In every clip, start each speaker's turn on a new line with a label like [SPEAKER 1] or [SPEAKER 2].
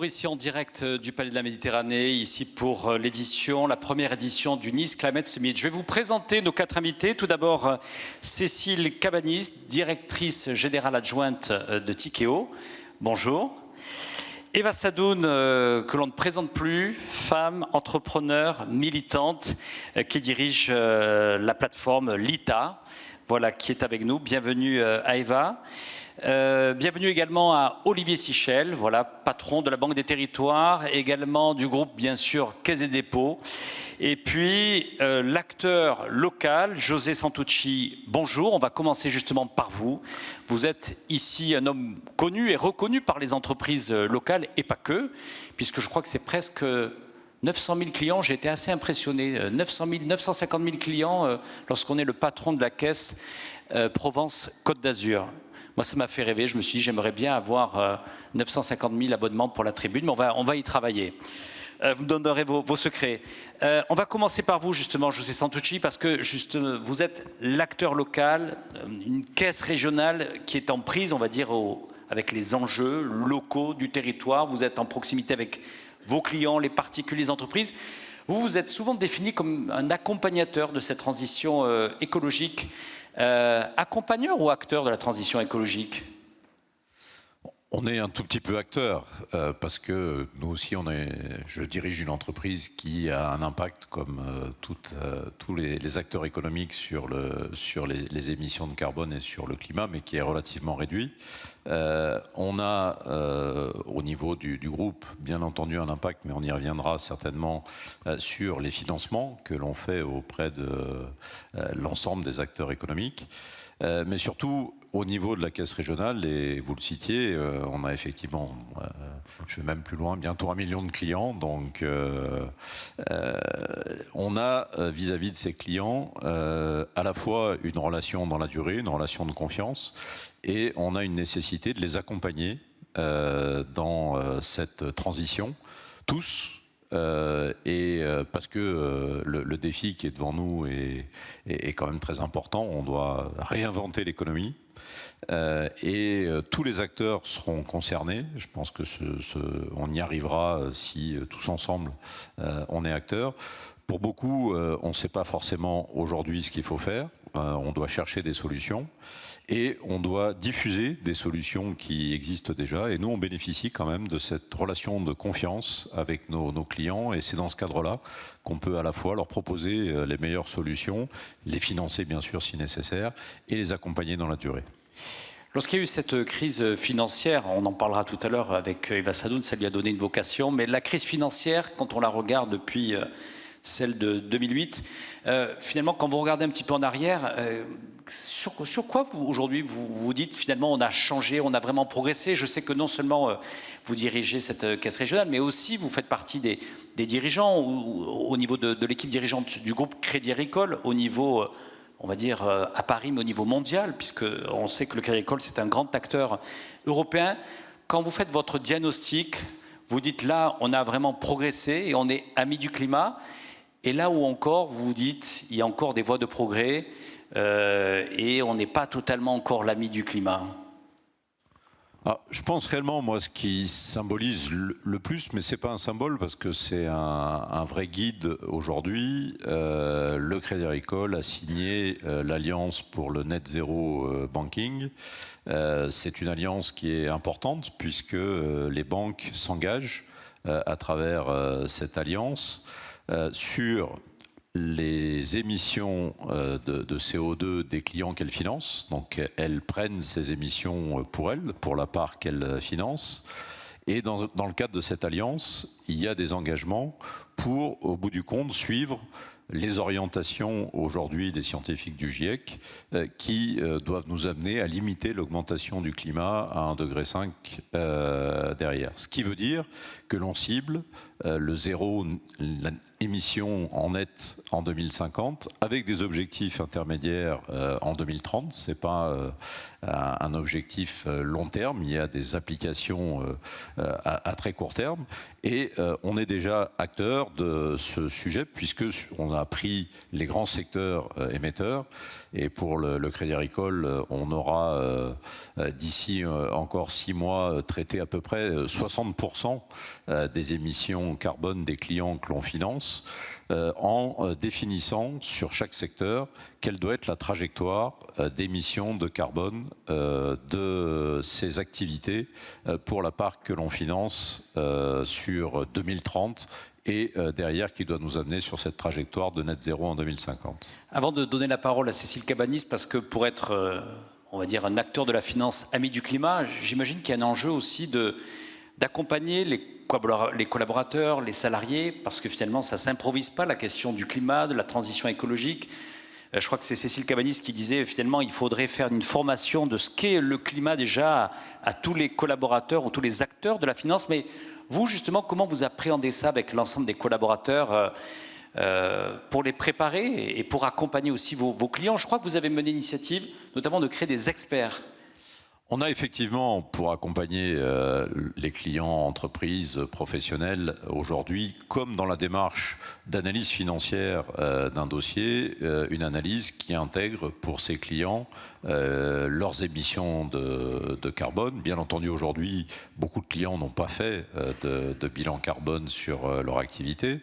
[SPEAKER 1] ici en direct du Palais de la Méditerranée, ici pour l'édition, la première édition du Nice Climate Summit. Je vais vous présenter nos 4 invités. Tout d'abord, Cécile Cabanis, directrice générale adjointe de Tikeo. Bonjour. Eva Sadoun, que l'on ne présente plus, femme, entrepreneure, militante, qui dirige la plateforme LITA, voilà, qui est avec nous. Bienvenue à Eva. Bienvenue également à Olivier Sichel, voilà, patron de la Banque des Territoires, également du groupe, bien sûr, Caisse des Dépôts. Et puis, l'acteur local, José Santucci, bonjour. On va commencer justement par vous. Vous êtes ici un homme connu et reconnu par les entreprises locales, et pas que, puisque je crois que c'est presque 900 000 clients. J'ai été assez impressionné. 950 000 clients lorsqu'on est le patron de la Caisse Provence-Côte d'Azur. Moi, ça m'a fait rêver. Je me suis dit, j'aimerais bien avoir 950 000 abonnements pour la tribune, mais on va y travailler. Vous me donnerez vos secrets. On va commencer par vous, justement, José Santucci, parce que vous êtes l'acteur local, une caisse régionale qui est en prise, on va dire, avec les enjeux locaux du territoire. Vous êtes en proximité avec vos clients, les particuliers, les entreprises. Vous êtes souvent défini comme un accompagnateur de cette transition écologique. Accompagneur ou acteur de la transition écologique ?
[SPEAKER 2] On est un tout petit peu acteur parce que nous aussi, je dirige une entreprise qui a un impact comme tous les acteurs économiques sur les émissions de carbone et sur le climat, mais qui est relativement réduit. On a au niveau du groupe, bien entendu, un impact, mais on y reviendra certainement sur les financements que l'on fait auprès de l'ensemble des acteurs économiques. Mais surtout, au niveau de la caisse régionale, et vous le citiez, on a effectivement, je vais même plus loin, bientôt 1 million de clients. Donc, on a vis-à-vis de ces clients à la fois une relation dans la durée, une relation de confiance, et on a une nécessité de les accompagner dans cette transition, tous. Parce que le défi qui est devant nous est quand même très important. On doit réinventer l'économie tous les acteurs seront concernés. Je pense que on y arrivera si tous ensemble on est acteurs. Pour beaucoup, on ne sait pas forcément aujourd'hui ce qu'il faut faire. On doit chercher des solutions. Et on doit diffuser des solutions qui existent déjà. Et nous, on bénéficie quand même de cette relation de confiance avec nos clients. Et c'est dans ce cadre-là qu'on peut à la fois leur proposer les meilleures solutions, les financer bien sûr si nécessaire, et les accompagner dans la durée.
[SPEAKER 1] Lorsqu'il y a eu cette crise financière, on en parlera tout à l'heure avec Eva Sadoun, ça lui a donné une vocation. Mais la crise financière, quand on la regarde depuis celle de 2008, finalement, quand vous regardez un petit peu en arrière, sur quoi aujourd'hui vous dites finalement on a changé, on a vraiment progressé? Je sais que non seulement vous dirigez cette caisse régionale, mais aussi vous faites partie des dirigeants au niveau de l'équipe dirigeante du groupe Crédit Agricole, au niveau, on va dire, à Paris, mais au niveau mondial, puisqu'on sait que le Crédit Agricole, c'est un grand acteur européen. Quand vous faites votre diagnostic, vous dites là, on a vraiment progressé et on est amis du climat. Et là où encore, vous vous dites, il y a encore des voies de progrès, et on n'est pas totalement encore l'ami du climat.
[SPEAKER 2] Je pense réellement, moi, ce qui symbolise le plus, mais ce n'est pas un symbole parce que c'est un vrai guide aujourd'hui. Le Crédit Agricole a signé l'Alliance pour le Net Zero Banking. C'est une alliance qui est importante puisque les banques s'engagent à travers cette alliance sur les émissions de CO2 des clients qu'elles financent. Donc elles prennent ces émissions pour elles, pour la part qu'elles financent. Et dans le cadre de cette alliance, il y a des engagements pour, au bout du compte, suivre les orientations aujourd'hui des scientifiques du GIEC qui doivent nous amener à limiter l'augmentation du climat à 1,5 degré derrière. Ce qui veut dire que l'on cible le zéro émission en net en 2050 avec des objectifs intermédiaires en 2030. Ce n'est pas un objectif long terme, il y a des applications à très court terme et on est déjà acteur de ce sujet puisque on a pris les grands secteurs émetteurs. Et pour le Crédit Agricole, on aura d'ici encore 6 mois traité à peu près 60% des émissions carbone des clients que l'on finance, en définissant sur chaque secteur quelle doit être la trajectoire d'émissions de carbone de ces activités pour la part que l'on finance sur 2030 et derrière qui doit nous amener sur cette trajectoire de net zéro en 2050.
[SPEAKER 1] Avant de donner la parole à Cécile Cabanis, parce que pour être, on va dire, un acteur de la finance ami du climat, j'imagine qu'il y a un enjeu aussi d'accompagner les collaborateurs, les salariés, parce que finalement ça ne s'improvise pas, la question du climat, de la transition écologique. Je crois que c'est Cécile Cabanis qui disait finalement il faudrait faire une formation de ce qu'est le climat déjà à tous les collaborateurs ou tous les acteurs de la finance. Mais vous justement, comment vous appréhendez ça avec l'ensemble des collaborateurs pour les préparer et pour accompagner aussi vos clients? Je crois que vous avez mené l'initiative notamment de créer des experts.
[SPEAKER 2] On a effectivement, pour accompagner les clients, entreprises, professionnels, aujourd'hui, comme dans la démarche d'analyse financière d'un dossier, une analyse qui intègre pour ces clients leurs émissions de carbone. Bien entendu, aujourd'hui, beaucoup de clients n'ont pas fait de bilan carbone sur leur activité.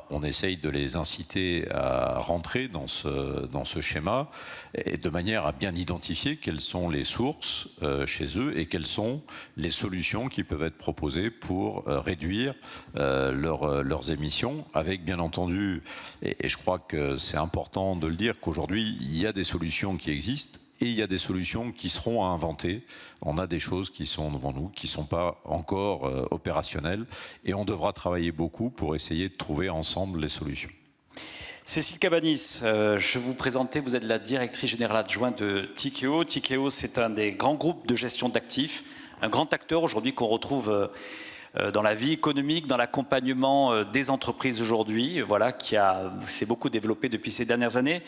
[SPEAKER 2] On essaye de les inciter à rentrer dans ce schéma et de manière à bien identifier quelles sont les sources chez eux et quelles sont les solutions qui peuvent être proposées pour réduire leurs émissions, avec bien entendu, et je crois que c'est important de le dire, qu'aujourd'hui il y a des solutions qui existent et il y a des solutions qui seront à inventer. On a des choses qui sont devant nous, qui ne sont pas encore opérationnelles, et on devra travailler beaucoup pour essayer de trouver ensemble les solutions.
[SPEAKER 1] Cécile Cabanis, je vous présentais, vous êtes la directrice générale adjointe de Tikeo. Tikeo, c'est un des grands groupes de gestion d'actifs, un grand acteur aujourd'hui qu'on retrouve dans la vie économique, dans l'accompagnement des entreprises aujourd'hui, voilà, qui s'est beaucoup développé depuis ces dernières années.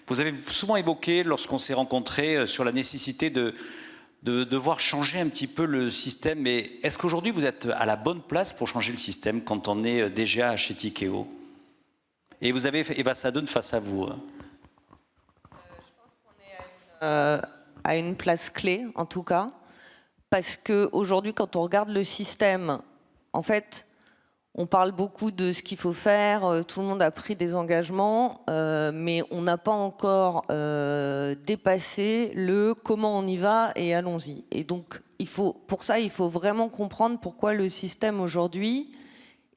[SPEAKER 1] Vous avez souvent évoqué, lorsqu'on s'est rencontrés, sur la nécessité de devoir changer un petit peu le système. Mais est-ce qu'aujourd'hui vous êtes à la bonne place pour changer le système quand on est DGA chez Tikeo? Et vous avez Eva Sadun face à vous.
[SPEAKER 3] Je pense qu'on est à une place clé, en tout cas, parce qu'aujourd'hui, quand on regarde le système, en fait, on parle beaucoup de ce qu'il faut faire, tout le monde a pris des engagements, mais on n'a pas encore dépassé le comment on y va et allons-y. Et donc, pour ça, il faut vraiment comprendre pourquoi le système aujourd'hui,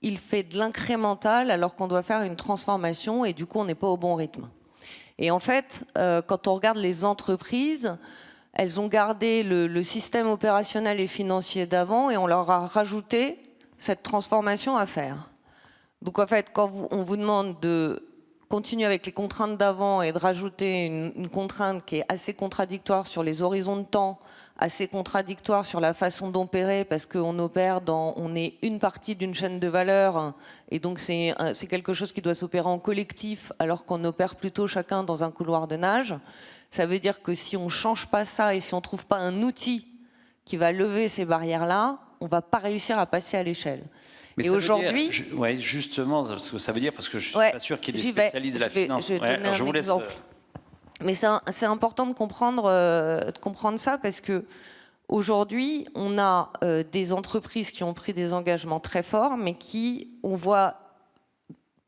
[SPEAKER 3] il fait de l'incrémental alors qu'on doit faire une transformation et du coup on n'est pas au bon rythme. Et en fait, quand on regarde les entreprises, elles ont gardé le système opérationnel et financier d'avant et on leur a rajouté cette transformation à faire. Donc en fait, quand on vous demande de continuer avec les contraintes d'avant et de rajouter une contrainte qui est assez contradictoire sur les horizons de temps, assez contradictoire sur la façon d'opérer parce qu'on on est une partie d'une chaîne de valeur et donc c'est quelque chose qui doit s'opérer en collectif alors qu'on opère plutôt chacun dans un couloir de nage. Ça veut dire que si on ne change pas ça et si on ne trouve pas un outil qui va lever ces barrières-là, on ne va pas réussir à passer à l'échelle.
[SPEAKER 1] Mais
[SPEAKER 3] et aujourd'hui,
[SPEAKER 1] ouais, justement, ce que ça veut dire, parce que je ne suis pas sûr qu'il y ait des spécialistes de la finance.
[SPEAKER 3] Je vous laisse. Mais c'est important de comprendre ça parce que aujourd'hui, on a des entreprises qui ont pris des engagements très forts, mais on voit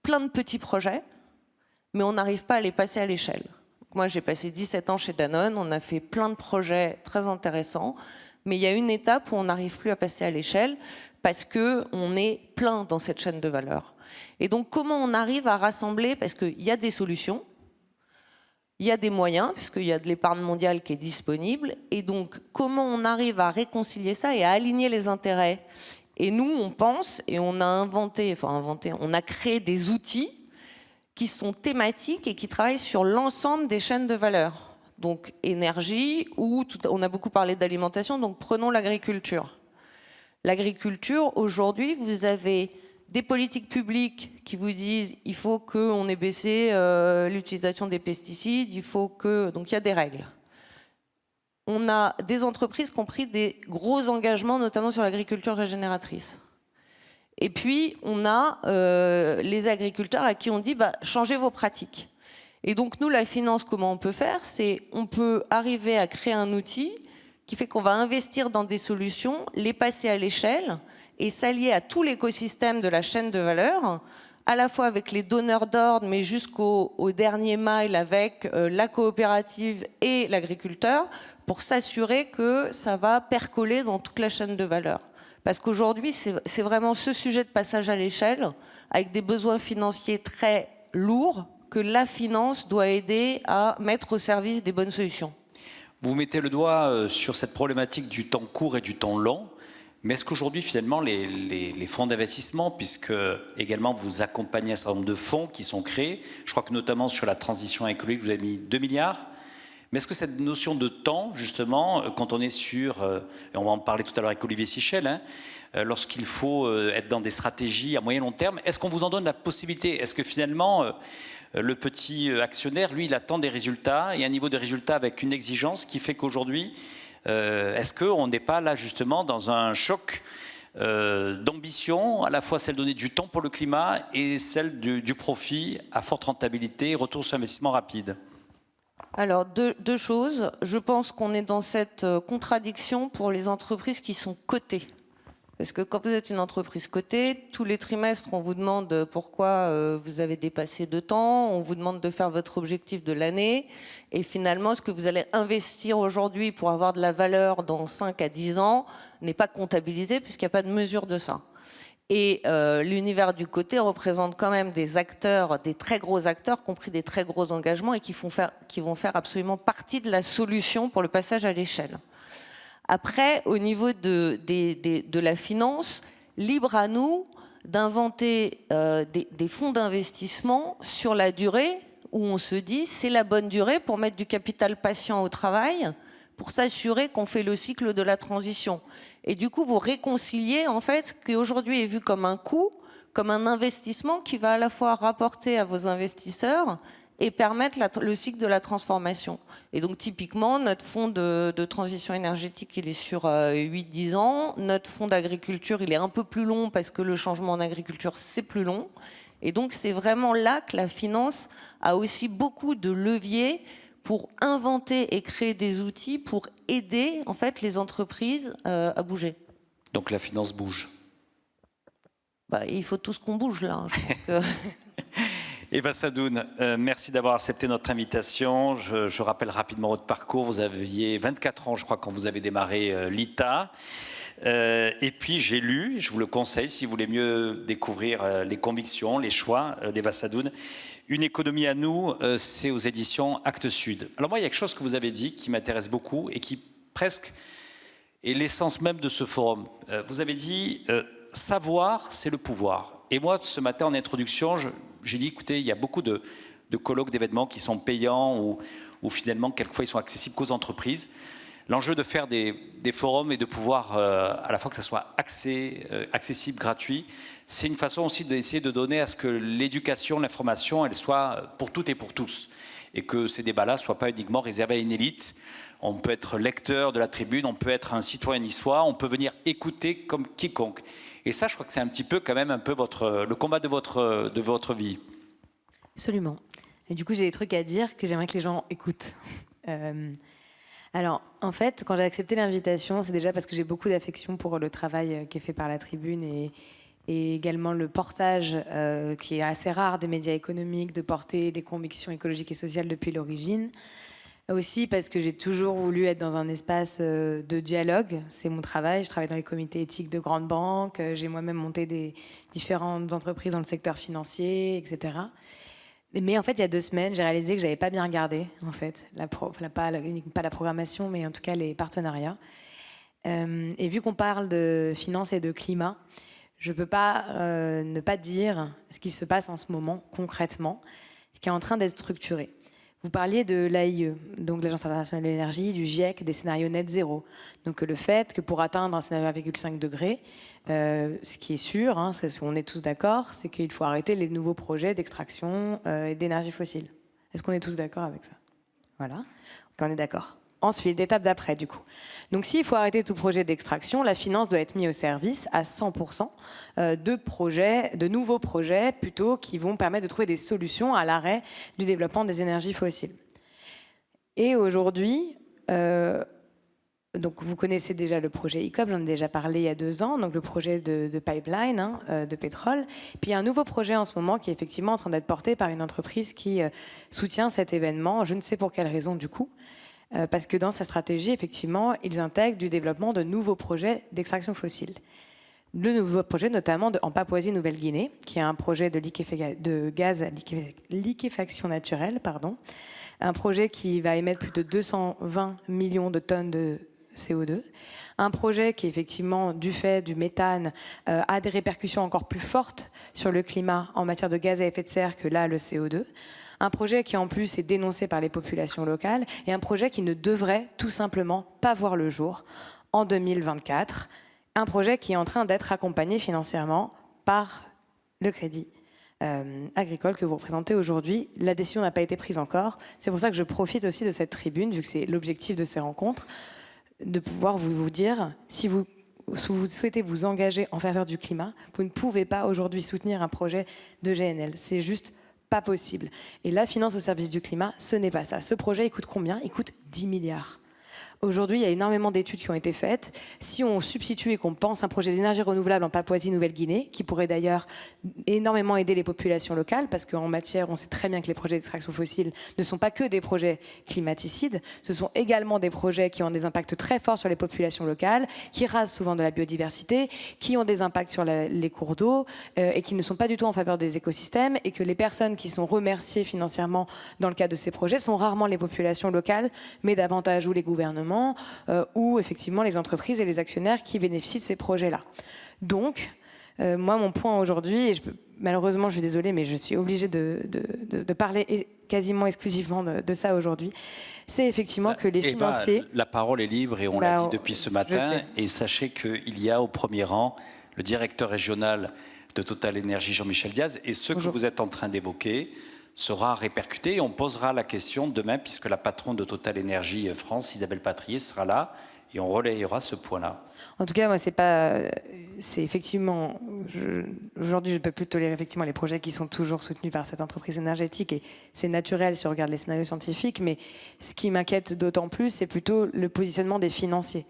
[SPEAKER 3] plein de petits projets, mais on n'arrive pas à les passer à l'échelle. Moi, j'ai passé 17 ans chez Danone, on a fait plein de projets très intéressants, mais il y a une étape où on n'arrive plus à passer à l'échelle parce qu'on est plein dans cette chaîne de valeur. Et donc, comment on arrive à rassembler, parce qu'il y a des solutions, il y a des moyens, puisqu'il y a de l'épargne mondiale qui est disponible, et donc comment on arrive à réconcilier ça et à aligner les intérêts. Et nous, on pense, et on a créé des outils qui sont thématiques et qui travaillent sur l'ensemble des chaînes de valeur. Donc énergie, on a beaucoup parlé d'alimentation, donc prenons l'agriculture. L'agriculture, aujourd'hui, vous avez des politiques publiques qui vous disent il faut qu'on ait baissé l'utilisation des pesticides, donc il y a des règles. On a des entreprises qui ont pris des gros engagements, notamment sur l'agriculture régénératrice. Et puis, on a les agriculteurs à qui on dit changez vos pratiques. Et donc, nous, la finance, comment on peut faire? C'est on peut arriver à créer un outil qui fait qu'on va investir dans des solutions, les passer à l'échelle et s'allier à tout l'écosystème de la chaîne de valeur, à la fois avec les donneurs d'ordre, mais jusqu'au dernier mile avec la coopérative et l'agriculteur, pour s'assurer que ça va percoler dans toute la chaîne de valeur. Parce qu'aujourd'hui, c'est vraiment ce sujet de passage à l'échelle, avec des besoins financiers très lourds, que la finance doit aider à mettre au service des bonnes solutions.
[SPEAKER 1] Vous mettez le doigt sur cette problématique du temps court et du temps long. Mais est-ce qu'aujourd'hui, finalement, les fonds d'investissement, puisque également vous accompagnez un certain nombre de fonds qui sont créés, je crois que notamment sur la transition écologique, vous avez mis 2 milliards. Mais est-ce que cette notion de temps, justement, quand on est sur, et on va en parler tout à l'heure avec Olivier Sichel, lorsqu'il faut être dans des stratégies à moyen long terme, est-ce qu'on vous en donne la possibilité? Est-ce que finalement, le petit actionnaire, lui, il attend des résultats, et un niveau de résultats avec une exigence qui fait qu'aujourd'hui, est-ce qu'on n'est pas là justement dans un choc d'ambition, à la fois celle de donner du temps pour le climat et celle du profit à forte rentabilité, retour sur investissement rapide?
[SPEAKER 3] Alors, deux choses. Je pense qu'on est dans cette contradiction pour les entreprises qui sont cotées. Parce que quand vous êtes une entreprise cotée, tous les trimestres, on vous demande pourquoi vous avez dépassé de temps, on vous demande de faire votre objectif de l'année, et finalement, ce que vous allez investir aujourd'hui pour avoir de la valeur dans 5 à 10 ans n'est pas comptabilisé puisqu'il n'y a pas de mesure de ça. Et l'univers du coté représente quand même des acteurs, des très gros acteurs, compris des très gros engagements, et qui vont faire absolument partie de la solution pour le passage à l'échelle. Après, au niveau de la finance, libre à nous d'inventer des fonds d'investissement sur la durée où on se dit c'est la bonne durée pour mettre du capital patient au travail, pour s'assurer qu'on fait le cycle de la transition. Et du coup, vous réconciliez en fait ce qui aujourd'hui est vu comme un coût, comme un investissement qui va à la fois rapporter à vos investisseurs et permettre le cycle de la transformation. Et donc typiquement, notre fonds de transition énergétique, il est sur 8-10 ans. Notre fonds d'agriculture, il est un peu plus long parce que le changement en agriculture, c'est plus long. Et donc c'est vraiment là que la finance a aussi beaucoup de leviers pour inventer et créer des outils pour aider en fait les entreprises à bouger.
[SPEAKER 1] Donc la finance bouge.
[SPEAKER 3] Il faut tous qu'on bouge là. Je pense que...
[SPEAKER 1] Eva Sadoun, merci d'avoir accepté notre invitation. Je rappelle rapidement votre parcours. Vous aviez 24 ans, je crois, quand vous avez démarré l'ITA. Et puis j'ai lu, je vous le conseille, si vous voulez mieux découvrir les convictions, les choix d'Eva Sadoun, Une économie à nous, c'est aux éditions Actes Sud. Alors moi, il y a quelque chose que vous avez dit qui m'intéresse beaucoup et qui presque est l'essence même de ce forum. Vous avez dit savoir, c'est le pouvoir. Et moi, ce matin, en introduction, j'ai dit, écoutez, il y a beaucoup de colloques, d'événements qui sont payants ou finalement, quelquefois, ils sont accessibles qu'aux entreprises. L'enjeu de faire des forums et de pouvoir, à la fois que ça soit accessible, gratuit, c'est une façon aussi d'essayer de donner à ce que l'éducation, l'information, elle soit pour toutes et pour tous. Et que ces débats-là ne soient pas uniquement réservés à une élite. On peut être lecteur de la tribune, on peut être un citoyen niçois, on peut venir écouter comme quiconque. Et ça, je crois que c'est un petit peu quand même un peu le combat de votre vie.
[SPEAKER 4] Absolument. Et du coup, j'ai des trucs à dire que j'aimerais que les gens écoutent. Alors, en fait, quand j'ai accepté l'invitation, c'est déjà parce que j'ai beaucoup d'affection pour le travail qui est fait par la Tribune et également le portage qui est assez rare des médias économiques, de porter des convictions écologiques et sociales depuis l'origine. Aussi parce que j'ai toujours voulu être dans un espace de dialogue. C'est mon travail. Je travaille dans les comités éthiques de grandes banques. J'ai moi-même monté des différentes entreprises dans le secteur financier, etc. Mais en fait, il y a 2 semaines, j'ai réalisé que j'avais pas bien regardé, en fait, pas la programmation, mais en tout cas les partenariats. Et vu qu'on parle de finance et de climat, je peux pas ne pas dire ce qui se passe en ce moment, concrètement, ce qui est en train d'être structuré. Vous parliez de l'AIE, donc l'Agence internationale de l'énergie, du GIEC, des scénarios net zéro. Donc le fait que pour atteindre un scénario 1,5 degré, ce qui est sûr, on est tous d'accord, c'est qu'il faut arrêter les nouveaux projets d'extraction et d'énergie fossile. Est-ce qu'on est tous d'accord avec ça? Voilà, on est d'accord. Ensuite, l'étape d'après, du coup. Donc, s'il faut arrêter tout projet d'extraction, la finance doit être mise au service à 100% de nouveaux projets, plutôt, qui vont permettre de trouver des solutions à l'arrêt du développement des énergies fossiles. Et aujourd'hui, donc vous connaissez déjà le projet ICOP, j'en ai déjà parlé il y a 2 ans, donc le projet de pipeline de pétrole. Puis il y a un nouveau projet en ce moment qui est effectivement en train d'être porté par une entreprise qui soutient cet événement. Je ne sais pour quelle raison du coup, parce que dans sa stratégie, effectivement, ils intègrent du développement de nouveaux projets d'extraction fossile. Le nouveau projet, notamment en Papouasie-Nouvelle-Guinée, qui est un projet de gaz à liquéfaction naturelle, un projet qui va émettre plus de 220 millions de tonnes de CO2. Un projet qui, effectivement, du fait du méthane, a des répercussions encore plus fortes sur le climat en matière de gaz à effet de serre que là, le CO2. Un projet qui, en plus, est dénoncé par les populations locales et un projet qui ne devrait tout simplement pas voir le jour en 2024. Un projet qui est en train d'être accompagné financièrement par le Crédit Agricole que vous représentez aujourd'hui. La décision n'a pas été prise encore. C'est pour ça que je profite aussi de cette tribune, vu que c'est l'objectif de ces rencontres, de pouvoir vous dire, si vous souhaitez vous engager en faveur du climat, vous ne pouvez pas aujourd'hui soutenir un projet de GNL. C'est juste pas possible. Et la finance au service du climat, ce n'est pas ça. Ce projet, il coûte combien? Il coûte 10 milliards. Aujourd'hui, il y a énormément d'études qui ont été faites. Si on substitue et qu'on pense un projet d'énergie renouvelable en Papouasie-Nouvelle-Guinée, qui pourrait d'ailleurs énormément aider les populations locales, parce qu'en matière, on sait très bien que les projets d'extraction fossile ne sont pas que des projets climaticides, ce sont également des projets qui ont des impacts très forts sur les populations locales, qui rasent souvent de la biodiversité, qui ont des impacts sur les cours d'eau, et qui ne sont pas du tout en faveur des écosystèmes, et que les personnes qui sont remerciées financièrement dans le cadre de ces projets sont rarement les populations locales, mais davantage ou les gouvernements, ou effectivement les entreprises et les actionnaires qui bénéficient de ces projets-là. Donc, moi, mon point aujourd'hui, et malheureusement, je suis désolée, mais je suis obligée de parler quasiment exclusivement de ça aujourd'hui, c'est effectivement que les financiers...
[SPEAKER 1] La parole est libre et on l'a dit depuis ce matin. Et sachez qu'il y a au premier rang le directeur régional de Total Énergie, Jean-Michel Diaz, et ce que vous êtes en train d'évoquer sera répercuté. Et on posera la question demain, puisque la patronne de Total Énergie France, Isabelle Patrier, sera là, et on relayera ce point-là.
[SPEAKER 4] En tout cas, moi, c'est effectivement... Aujourd'hui, je ne peux plus tolérer effectivement les projets qui sont toujours soutenus par cette entreprise énergétique, et c'est naturel si on regarde les scénarios scientifiques, mais ce qui m'inquiète d'autant plus, c'est plutôt le positionnement des financiers.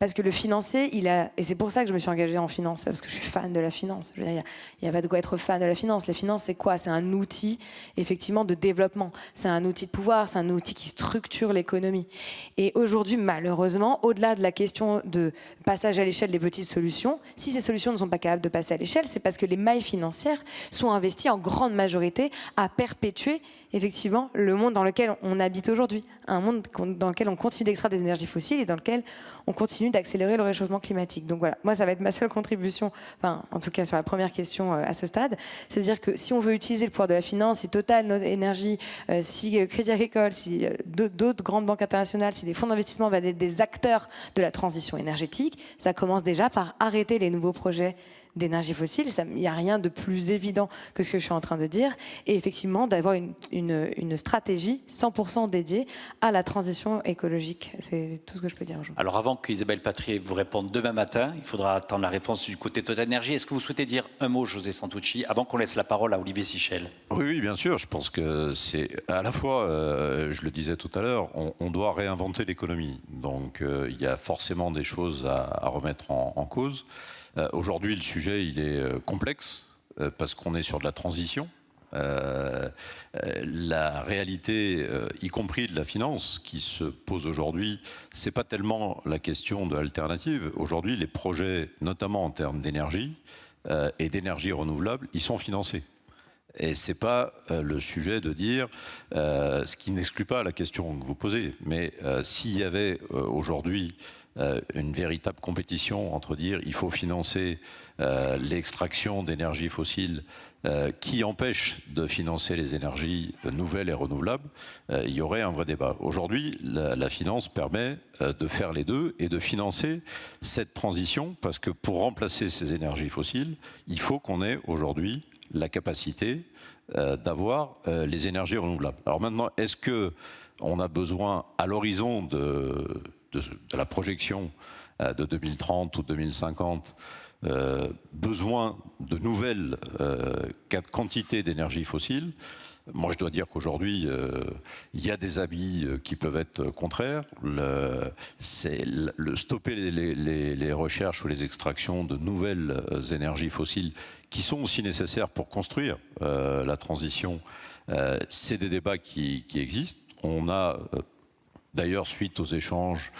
[SPEAKER 4] Parce que le financier, et c'est pour ça que je me suis engagée en finance, parce que je suis fan de la finance. Je veux dire, il n'y a pas de quoi être fan de la finance. La finance, c'est quoi? C'est un outil, effectivement, de développement. C'est un outil de pouvoir, c'est un outil qui structure l'économie. Et aujourd'hui, malheureusement, au-delà de la question de passage à l'échelle des petites solutions, si ces solutions ne sont pas capables de passer à l'échelle, c'est parce que les mailles financières sont investies en grande majorité à perpétuer, effectivement, le monde dans lequel on habite aujourd'hui. Un monde dans lequel on continue d'extraire des énergies fossiles et dans lequel on continue d'accélérer le réchauffement climatique. Donc voilà, moi ça va être ma seule contribution, enfin en tout cas sur la première question à ce stade, c'est de dire que si on veut utiliser le pouvoir de la finance, si Total Énergie, si Crédit Agricole, si d'autres grandes banques internationales, si des fonds d'investissement vont être des acteurs de la transition énergétique, ça commence déjà par arrêter les nouveaux projets d'énergie fossile. Il n'y a rien de plus évident que ce que je suis en train de dire. Et effectivement, d'avoir une stratégie 100% dédiée à la transition écologique. C'est tout ce que je peux dire aujourd'hui.
[SPEAKER 1] Alors avant qu'Isabelle Patrier vous réponde demain matin, il faudra attendre la réponse du côté Total Énergie. Est-ce que vous souhaitez dire un mot, José Santucci, avant qu'on laisse la parole à Olivier Sichel?
[SPEAKER 2] Oui, bien sûr. Je pense que c'est à la fois, je le disais tout à l'heure, on doit réinventer l'économie. Donc il y a forcément des choses à remettre en cause. Aujourd'hui, le sujet, il est complexe parce qu'on est sur de la transition. La réalité, y compris de la finance, qui se pose aujourd'hui, c'est pas tellement la question de l'alternative. Aujourd'hui, les projets, notamment en termes d'énergie et d'énergie renouvelable, ils sont financés. Et c'est pas le sujet de dire, ce qui n'exclut pas la question que vous posez, mais s'il y avait aujourd'hui une véritable compétition entre dire il faut financer l'extraction d'énergie fossile qui empêche de financer les énergies nouvelles et renouvelables, il y aurait un vrai débat. Aujourd'hui, la finance permet de faire les deux et de financer cette transition parce que pour remplacer ces énergies fossiles, il faut qu'on ait aujourd'hui la capacité d'avoir les énergies renouvelables. Alors maintenant, est-ce qu'on a besoin, à l'horizon de la projection de 2030 ou 2050, besoin de nouvelles quantités d'énergie fossile? Moi, je dois dire qu'aujourd'hui, il y a des avis qui peuvent être contraires. Stopper les recherches ou les extractions de nouvelles énergies fossiles qui sont aussi nécessaires pour construire la transition, c'est des débats qui existent. On a d'ailleurs, suite aux échanges,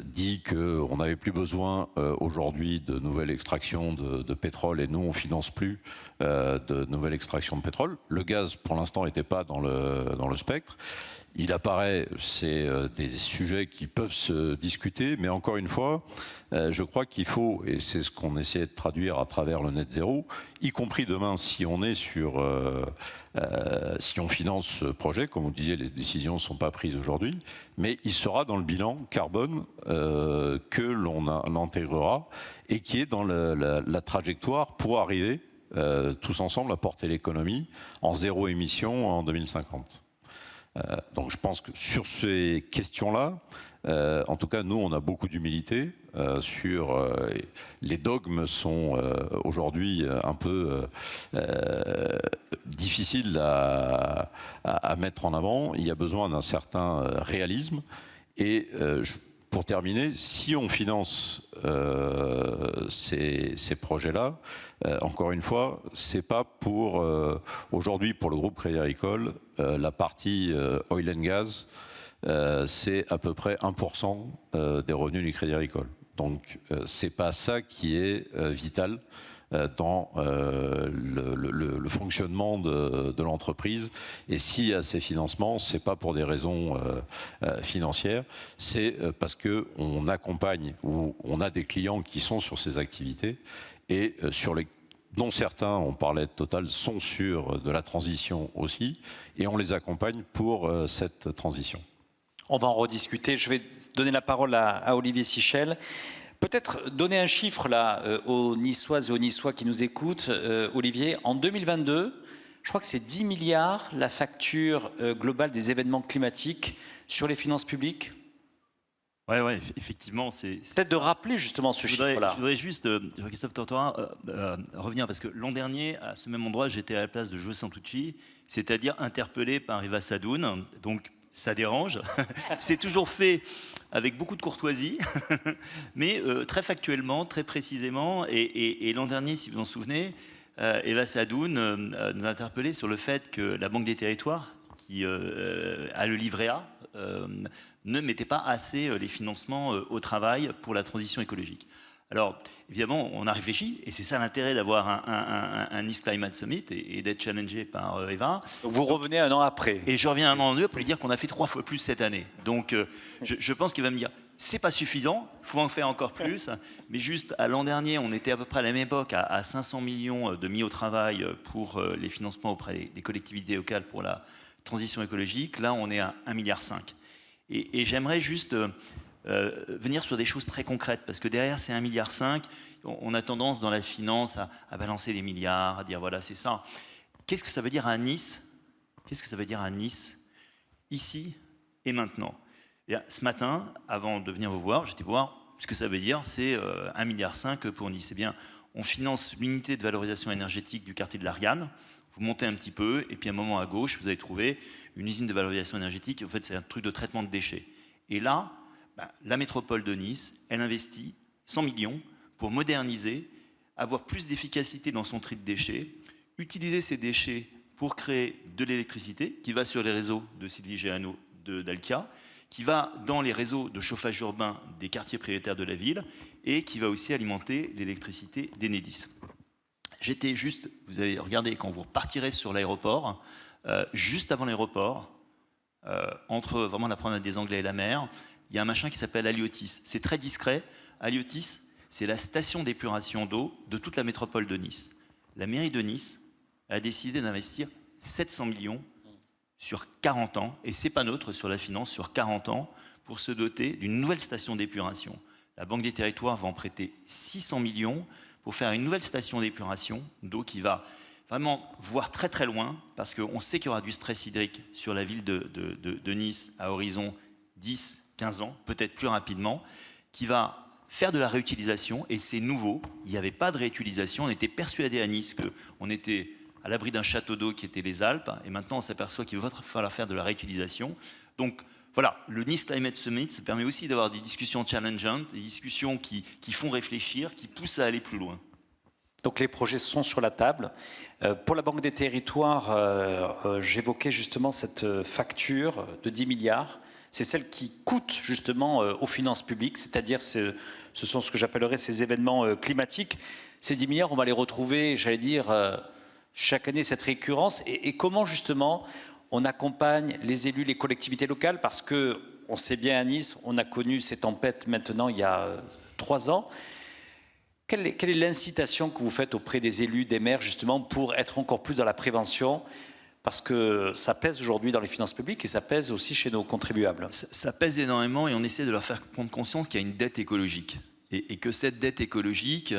[SPEAKER 2] dit qu'on n'avait plus besoin aujourd'hui de nouvelles extractions de pétrole et nous, on ne finance plus de nouvelles extractions de pétrole. Le gaz, pour l'instant, n'était pas dans le spectre. Il apparaît, c'est des sujets qui peuvent se discuter, mais encore une fois, je crois qu'il faut, et c'est ce qu'on essaie de traduire à travers le net zéro, y compris demain, si on est si on finance ce projet, comme vous disiez, les décisions ne sont pas prises aujourd'hui, mais il sera dans le bilan carbone que l'on intégrera et qui est dans la trajectoire pour arriver tous ensemble à porter l'économie en zéro émission en 2050. Donc je pense que sur ces questions-là, en tout cas nous on a beaucoup d'humilité les dogmes sont aujourd'hui un peu difficiles à mettre en avant. Il y a besoin d'un certain réalisme et pour terminer, si on finance ces projets-là, encore une fois, c'est pas pour aujourd'hui pour le groupe Crédit Agricole la partie oil and gas, c'est à peu près 1% des revenus du Crédit Agricole. Donc c'est pas ça qui est vital dans le fonctionnement de l'entreprise. Et s'il y a ces financements, c'est pas pour des raisons financières, c'est parce que on accompagne ou on a des clients qui sont sur ces activités et dont certains, on parlait de Total, sont sur de la transition aussi, et on les accompagne pour cette transition.
[SPEAKER 1] On va en rediscuter. Je vais donner la parole à Olivier Sichel. Peut-être donner un chiffre là aux Niçoises et aux Niçois qui nous écoutent. Olivier, en 2022, je crois que c'est 10 milliards la facture globale des événements climatiques sur les finances publiques.
[SPEAKER 5] Oui, effectivement.
[SPEAKER 1] Peut-être de rappeler justement ce chiffre-là.
[SPEAKER 5] Je voudrais juste, Christophe Tortora, revenir, parce que l'an dernier, à ce même endroit, j'étais à la place de Joe Santucci, c'est-à-dire interpellé par Eva Sadoun. Donc, ça dérange. C'est toujours fait avec beaucoup de courtoisie, mais très factuellement, très précisément. Et l'an dernier, si vous en souvenez, Eva Sadoun nous a interpellés sur le fait que la Banque des Territoires, qui a le livret A, ne mettait pas assez les financements au travail pour la transition écologique. Alors, évidemment, on a réfléchi, et c'est ça l'intérêt d'avoir un Nice Climate Summit et d'être challengé par Eva.
[SPEAKER 1] Vous revenez un an après.
[SPEAKER 5] Et je reviens un an en deux pour lui dire qu'on a fait 3 fois plus cette année. Donc, je pense qu'il va me dire, c'est pas suffisant, il faut en faire encore plus. Mais juste, à l'an dernier, on était à peu près à la même époque à 500 millions de mis au travail pour les financements auprès des collectivités locales pour la transition écologique. Là, on est à 1,5 milliard. Et j'aimerais juste venir sur des choses très concrètes, parce que derrière ces 1,5 milliard, on a tendance dans la finance à balancer des milliards, à dire voilà, c'est ça. Qu'est-ce que ça veut dire à Nice? Qu'est-ce que ça veut dire à Nice, ici et maintenant? Et ce matin, avant de venir vous voir, j'étais voir ce que ça veut dire, c'est 1,5 milliard pour Nice. Eh bien, on finance l'unité de valorisation énergétique du quartier de l'Ariane. Vous montez un petit peu, et puis à un moment à gauche, vous allez trouver une usine de valorisation énergétique. En fait, c'est un truc de traitement de déchets. Et là, la métropole de Nice, elle investit 100 millions pour moderniser, avoir plus d'efficacité dans son tri de déchets, utiliser ces déchets pour créer de l'électricité qui va sur les réseaux de Sylvie Géano d'Alkia, qui va dans les réseaux de chauffage urbain des quartiers prioritaires de la ville et qui va aussi alimenter l'électricité d'Enedis. J'étais juste, vous allez regarder, quand vous repartirez sur l'aéroport, juste avant l'aéroport, entre vraiment la promenade des Anglais et la mer, il y a un machin qui s'appelle Aliotis. C'est très discret. Aliotis, c'est la station d'épuration d'eau de toute la métropole de Nice. La mairie de Nice a décidé d'investir 700 millions sur 40 ans, et c'est pas neutre sur la finance, sur 40 ans, pour se doter d'une nouvelle station d'épuration. La Banque des Territoires va en prêter 600 millions pour faire une nouvelle station d'épuration d'eau qui va vraiment voir très très loin, parce qu'on sait qu'il y aura du stress hydrique sur la ville de Nice à horizon 10, 15 ans, peut-être plus rapidement, qui va faire de la réutilisation, et c'est nouveau, il n'y avait pas de réutilisation, on était persuadé à Nice qu'on était à l'abri d'un château d'eau qui était les Alpes, et maintenant on s'aperçoit qu'il va falloir faire de la réutilisation. Donc voilà, le Nice Climate Summit, ça permet aussi d'avoir des discussions challengeantes, des discussions qui font réfléchir, qui poussent à aller plus loin.
[SPEAKER 1] Donc les projets sont sur la table. Pour la Banque des Territoires, j'évoquais justement cette facture de 10 milliards. C'est celle qui coûte justement aux finances publiques, c'est-à-dire ce sont ce que j'appellerais ces événements climatiques. Ces 10 milliards, on va les retrouver, j'allais dire, chaque année, cette récurrence. Et comment justement on accompagne les élus, les collectivités locales, parce qu'on sait bien à Nice, on a connu ces tempêtes maintenant il y a 3 ans. Quelle est l'incitation que vous faites auprès des élus, des maires, justement, pour être encore plus dans la prévention? Parce que ça pèse aujourd'hui dans les finances publiques et ça pèse aussi chez nos contribuables.
[SPEAKER 5] Ça pèse énormément et on essaie de leur faire prendre conscience qu'il y a une dette écologique. Et que cette dette écologique,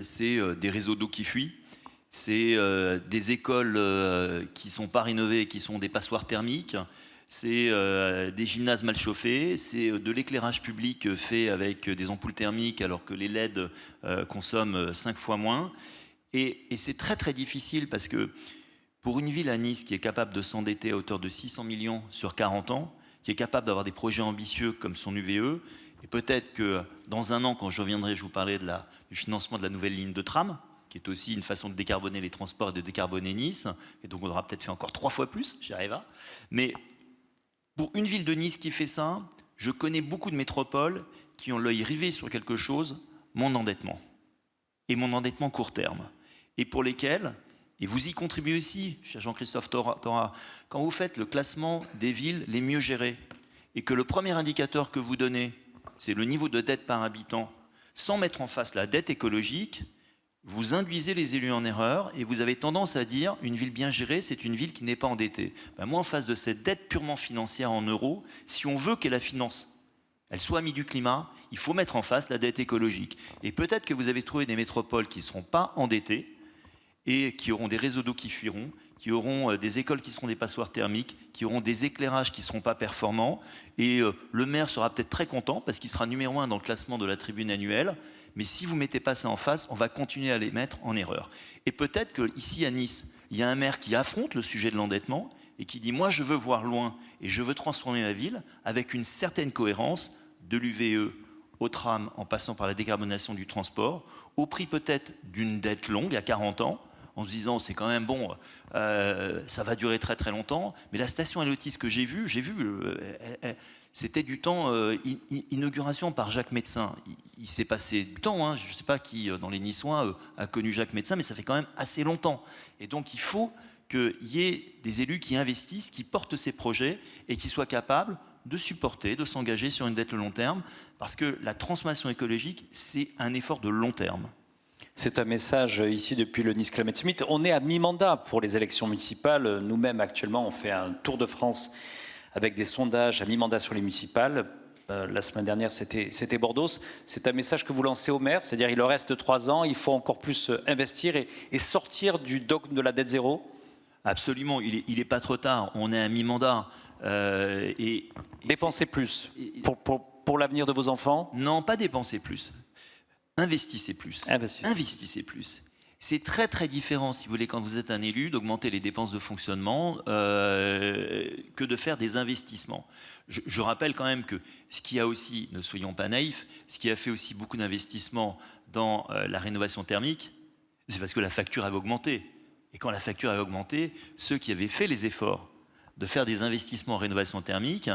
[SPEAKER 5] c'est des réseaux d'eau qui fuient, c'est des écoles qui ne sont pas rénovées et qui sont des passoires thermiques, c'est des gymnases mal chauffés, c'est de l'éclairage public fait avec des ampoules thermiques alors que les LED consomment 5 fois moins. Et c'est très très difficile parce que pour une ville à Nice qui est capable de s'endetter à hauteur de 600 millions sur 40 ans, qui est capable d'avoir des projets ambitieux comme son UVE, et peut-être que dans un an, quand je reviendrai, je vous parlerai du financement de la nouvelle ligne de tram, qui est aussi une façon de décarboner les transports et de décarboner Nice, et donc on aura peut-être fait encore 3 fois plus, j'y arrive. Mais pour une ville de Nice qui fait ça, je connais beaucoup de métropoles qui ont l'œil rivé sur quelque chose, mon endettement, et mon endettement court terme, et pour lesquels... Et vous y contribuez aussi, cher Jean-Christophe Thora, quand vous faites le classement des villes les mieux gérées et que le premier indicateur que vous donnez, c'est le niveau de dette par habitant, sans mettre en face la dette écologique, vous induisez les élus en erreur et vous avez tendance à dire une ville bien gérée, c'est une ville qui n'est pas endettée. Ben moi, en face de cette dette purement financière en euros, si on veut que la finance, elle soit amie du climat, il faut mettre en face la dette écologique. Et peut-être que vous avez trouvé des métropoles qui ne seront pas endettées, et qui auront des réseaux d'eau qui fuiront, qui auront des écoles qui seront des passoires thermiques, qui auront des éclairages qui ne seront pas performants. Et le maire sera peut-être très content parce qu'il sera numéro 1 dans le classement de la tribune annuelle. Mais si vous ne mettez pas ça en face, on va continuer à les mettre en erreur. Et peut-être qu'ici à Nice, il y a un maire qui affronte le sujet de l'endettement et qui dit « moi je veux voir loin et je veux transformer ma ville avec une certaine cohérence de l'UVE au tram en passant par la décarbonation du transport, au prix peut-être d'une dette longue à 40 ans, en se disant c'est quand même bon, ça va durer très très longtemps. Mais la station Allotis que j'ai vue, c'était du temps inauguration par Jacques Médecin. Il s'est passé du temps, hein, je ne sais pas qui dans les Niçois a connu Jacques Médecin, mais ça fait quand même assez longtemps. Et donc il faut qu'il y ait des élus qui investissent, qui portent ces projets et qui soient capables de supporter, de s'engager sur une dette de long terme, parce que la transformation écologique, c'est un effort de long terme.
[SPEAKER 1] C'est un message ici depuis le Nice Climate Summit. On est à mi-mandat pour les élections municipales. Nous-mêmes, actuellement, on fait un tour de France avec des sondages à mi-mandat sur les municipales. La semaine dernière, c'était Bordeaux. C'est un message que vous lancez aux maires, c'est-à-dire il leur reste 3 ans, il faut encore plus investir et sortir du dogme de la dette zéro.
[SPEAKER 5] Absolument, il est pas trop tard. On est à mi-mandat.
[SPEAKER 1] Dépenser plus pour l'avenir de vos enfants?
[SPEAKER 5] Non, pas dépenser plus. Investissez plus. Investissez plus. C'est très très différent, si vous voulez, quand vous êtes un élu, d'augmenter les dépenses de fonctionnement que de faire des investissements. Je rappelle quand même que ce qui a aussi, ne soyons pas naïfs, ce qui a fait aussi beaucoup d'investissements dans la rénovation thermique, c'est parce que la facture avait augmenté. Et quand la facture avait augmenté, ceux qui avaient fait les efforts de faire des investissements en rénovation thermique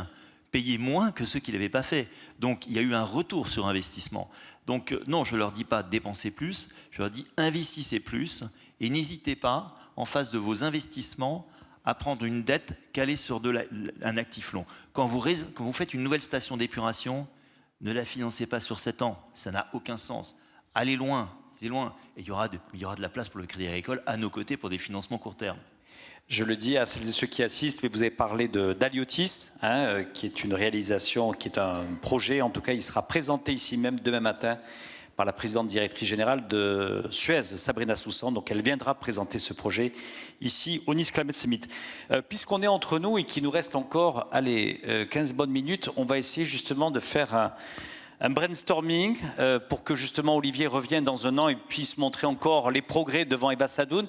[SPEAKER 5] payaient moins que ceux qui ne l'avaient pas fait. Donc il y a eu un retour sur investissement. Donc non, je ne leur dis pas dépensez plus, je leur dis investissez plus et n'hésitez pas, en face de vos investissements, à prendre une dette calée sur un actif long. Quand vous faites une nouvelle station d'épuration, ne la financez pas sur 7 ans, ça n'a aucun sens. Allez loin, et il y aura de la place pour le Crédit Agricole à nos côtés pour des financements court terme.
[SPEAKER 1] Je le dis à celles et ceux qui assistent, mais vous avez parlé d'Aliotis, qui est une réalisation, qui est un projet. En tout cas, il sera présenté ici même demain matin par la présidente directrice générale de Suez, Sabrina Soussan. Donc elle viendra présenter ce projet ici au Nice Climate Summit. Puisqu'on est entre nous et qu'il nous reste encore 15 bonnes minutes, on va essayer justement de faire un brainstorming pour que justement Olivier revienne dans un an et puisse montrer encore les progrès devant Eva Sadoun.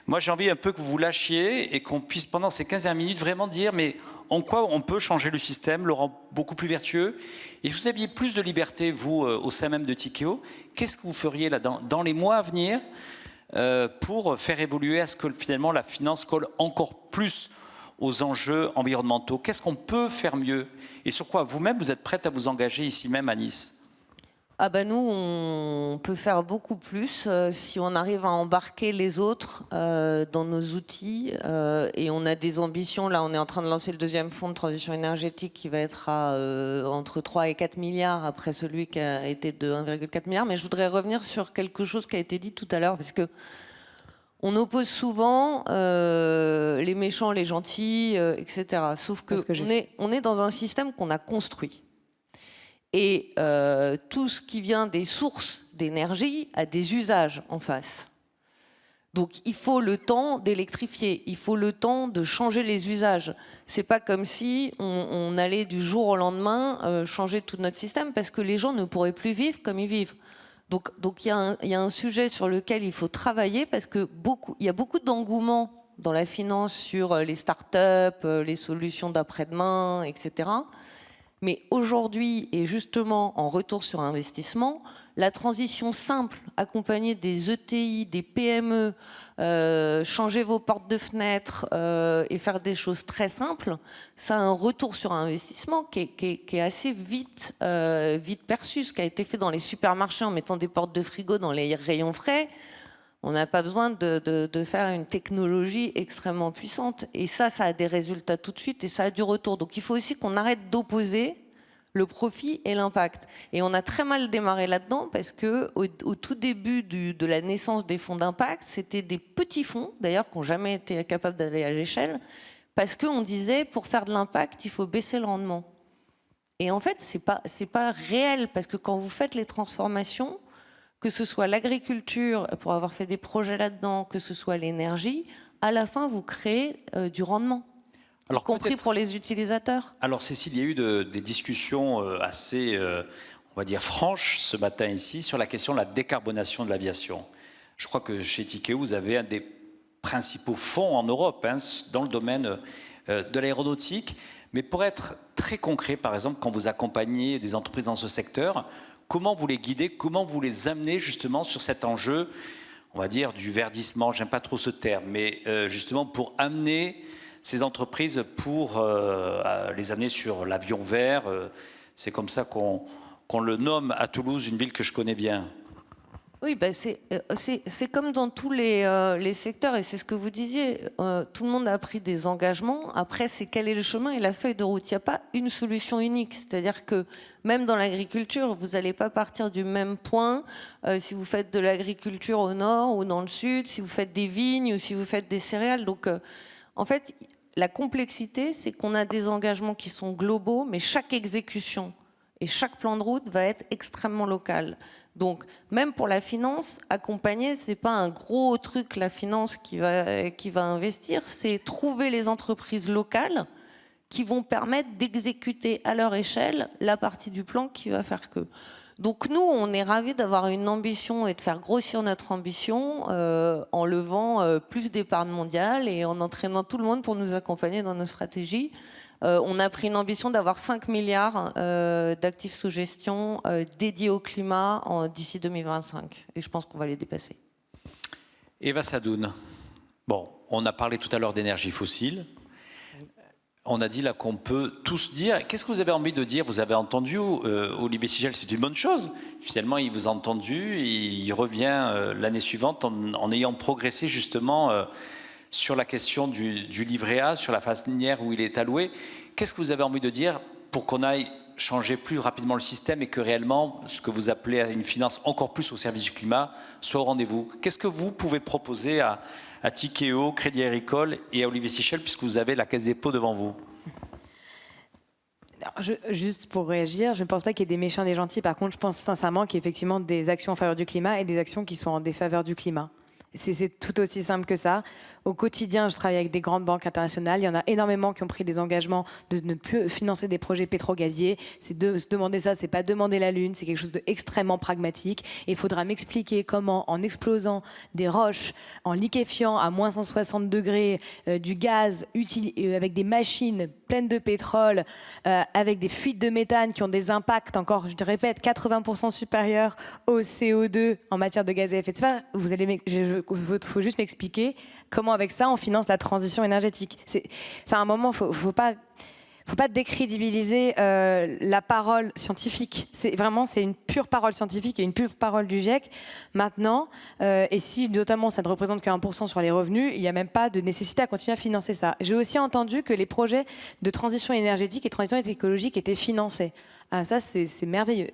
[SPEAKER 1] Moi, j'ai envie un peu que vous lâchiez et qu'on puisse, pendant ces 15 dernières minutes, vraiment dire mais en quoi on peut changer le système, le rendre beaucoup plus vertueux. Et si vous aviez plus de liberté, vous, au sein même de Tikeo, qu'est-ce que vous feriez là dans les mois à venir pour faire évoluer à ce que finalement la finance colle encore plus aux enjeux environnementaux? Qu'est-ce qu'on peut faire mieux? Et sur quoi vous-même, vous êtes prête à vous engager ici même à Nice?
[SPEAKER 3] Ah ben nous, on peut faire beaucoup plus si on arrive à embarquer les autres dans nos outils et on a des ambitions. Là, on est en train de lancer le deuxième fonds de transition énergétique qui va être à entre 3 et 4 milliards après celui qui a été de 1,4 milliard. Mais je voudrais revenir sur quelque chose qui a été dit tout à l'heure parce que on oppose souvent les méchants, les gentils, etc. Sauf que on est dans un système qu'on a construit. Et tout ce qui vient des sources d'énergie a des usages en face. Donc il faut le temps d'électrifier, il faut le temps de changer les usages. C'est pas comme si on allait du jour au lendemain changer tout notre système parce que les gens ne pourraient plus vivre comme ils vivent. Donc il y a un sujet sur lequel il faut travailler parce que il y a beaucoup d'engouement dans la finance sur les startups, les solutions d'après-demain, etc. Mais aujourd'hui, et justement en retour sur investissement, la transition simple, accompagnée des ETI, des PME, changer vos portes de fenêtre et faire des choses très simples, ça a un retour sur investissement qui est assez vite perçu. Ce qui a été fait dans les supermarchés en mettant des portes de frigo dans les rayons frais, on n'a pas besoin de faire une technologie extrêmement puissante. Et ça a des résultats tout de suite et ça a du retour. Donc il faut aussi qu'on arrête d'opposer le profit et l'impact. Et on a très mal démarré là-dedans parce que au tout début de la naissance des fonds d'impact, c'était des petits fonds, d'ailleurs, qui n'ont jamais été capables d'aller à l'échelle, parce qu'on disait, pour faire de l'impact, il faut baisser le rendement. Et en fait, c'est pas réel, parce que quand vous faites les transformations, que ce soit l'agriculture, pour avoir fait des projets là-dedans, que ce soit l'énergie, à la fin, vous créez du rendement. Alors, y compris pour les utilisateurs.
[SPEAKER 1] Alors Cécile, il y a eu des discussions assez, on va dire, franches ce matin ici sur la question de la décarbonation de l'aviation. Je crois que chez Tikeo, vous avez un des principaux fonds en Europe dans le domaine de l'aéronautique. Mais pour être très concret, par exemple, quand vous accompagnez des entreprises dans ce secteur, comment vous les guidez, comment vous les amenez justement sur cet enjeu, on va dire, du verdissement, j'aime pas trop ce terme, mais justement pour amener ces entreprises pour les amener sur l'avion vert. C'est comme ça qu'on le nomme à Toulouse, une ville que je connais bien.
[SPEAKER 3] Oui, ben c'est comme dans tous les secteurs, et c'est ce que vous disiez. Tout le monde a pris des engagements. Après, c'est quel est le chemin et la feuille de route. Il n'y a pas une solution unique. C'est-à-dire que même dans l'agriculture, vous n'allez pas partir du même point si vous faites de l'agriculture au nord ou dans le sud, si vous faites des vignes ou si vous faites des céréales. Donc, en fait, la complexité, c'est qu'on a des engagements qui sont globaux, mais chaque exécution et chaque plan de route va être extrêmement local. Donc, même pour la finance, accompagner, c'est pas un gros truc, la finance qui va investir, c'est trouver les entreprises locales qui vont permettre d'exécuter à leur échelle la partie du plan qui va faire que. Donc nous, on est ravis d'avoir une ambition et de faire grossir notre ambition en levant plus d'épargne mondiale et en entraînant tout le monde pour nous accompagner dans nos stratégies. On a pris une ambition d'avoir 5 milliards d'actifs sous gestion dédiés au climat d'ici 2025. Et je pense qu'on va les dépasser.
[SPEAKER 1] Eva Sadoun, bon, on a parlé tout à l'heure d'énergie fossile. On a dit là qu'on peut tous dire. Qu'est-ce que vous avez envie de dire? Vous avez entendu Olivier Sigel, c'est une bonne chose. Finalement, il vous a entendu et il revient l'année suivante en ayant progressé justement sur la question du livret A, sur la manière où il est alloué. Qu'est-ce que vous avez envie de dire pour qu'on aille changer plus rapidement le système et que réellement, ce que vous appelez une finance encore plus au service du climat, soit au rendez-vous? Qu'est-ce que vous pouvez proposer à Tikeo, Crédit Agricole et à Olivier Sichel, puisque vous avez la Caisse des dépôts devant vous?
[SPEAKER 4] Juste pour réagir, je ne pense pas qu'il y ait des méchants et des gentils. Par contre, je pense sincèrement qu'il y a effectivement des actions en faveur du climat et des actions qui sont en défaveur du climat. C'est tout aussi simple que ça. Au quotidien, je travaille avec des grandes banques internationales. Il y en a énormément qui ont pris des engagements de ne plus financer des projets pétro-gaziers. C'est de se demander ça, c'est pas demander la Lune, c'est quelque chose d'extrêmement pragmatique. Et il faudra m'expliquer comment, en explosant des roches, en liquéfiant à moins 160 degrés du gaz, avec des machines pleines de pétrole, avec des fuites de méthane qui ont des impacts, encore, je te répète, 80% supérieurs au CO2 en matière de gaz à effet de serre. Il faut juste m'expliquer comment avec ça on finance la transition énergétique. À un moment, faut pas décrédibiliser la parole scientifique. C'est une pure parole scientifique et une pure parole du GIEC. Maintenant, et si notamment ça ne représente que 1% sur les revenus, il n'y a même pas de nécessité à continuer à financer ça. J'ai aussi entendu que les projets de transition énergétique et de transition écologique étaient financés. Ah, ça, c'est merveilleux.